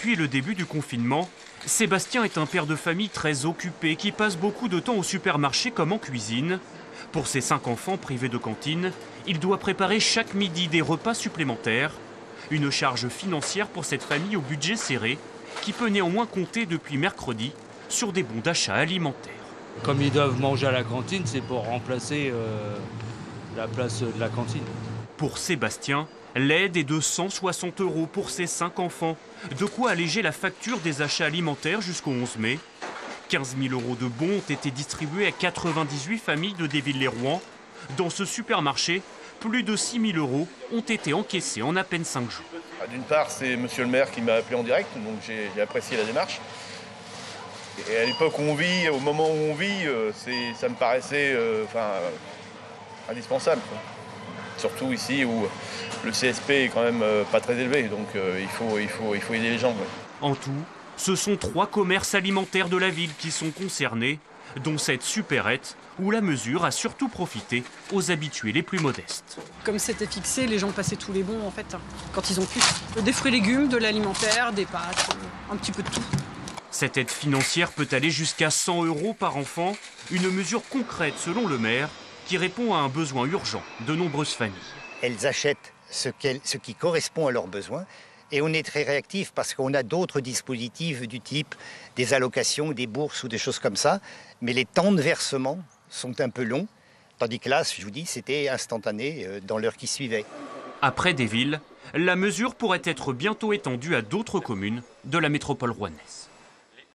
Depuis le début du confinement, Sébastien est un père de famille très occupé qui passe beaucoup de temps au supermarché comme en cuisine. Pour ses 5 enfants privés de cantine, il doit préparer chaque midi des repas supplémentaires. Une charge financière pour cette famille au budget serré qui peut néanmoins compter depuis mercredi sur des bons d'achat alimentaires. Comme ils doivent manger à la cantine, c'est pour remplacer la place de la cantine. Pour Sébastien, l'aide est de 160 € pour ses 5 enfants. De quoi alléger la facture des achats alimentaires jusqu'au 11 mai. 15 000 € de bons ont été distribués à 98 familles de Déville-les-Rouen. Dans ce supermarché, plus de 6 000 € ont été encaissés en à peine 5 jours. D'une part, c'est monsieur le maire qui m'a appelé en direct, donc j'ai apprécié la démarche. Et à l'époque où on vit, au moment où on vit, ça me paraissait indispensable, quoi. Surtout ici où le CSP est quand même pas très élevé, donc il faut aider les gens, quoi. En tout, ce sont 3 commerces alimentaires de la ville qui sont concernés, dont cette supérette où la mesure a surtout profité aux habitués les plus modestes. Comme c'était fixé, les gens passaient tous les bons en fait, quand ils ont pu. Des fruits et légumes, de l'alimentaire, des pâtes, un petit peu de tout. Cette aide financière peut aller jusqu'à 100 € par enfant, une mesure concrète selon le maire qui répond à un besoin urgent de nombreuses familles. Elles achètent ce qui correspond à leurs besoins et on est très réactif parce qu'on a d'autres dispositifs du type des allocations, des bourses ou des choses comme ça, mais les temps de versement sont un peu longs, tandis que là, je vous dis, c'était instantané dans l'heure qui suivait. Après Déville, la mesure pourrait être bientôt étendue à d'autres communes de la métropole rouennaise.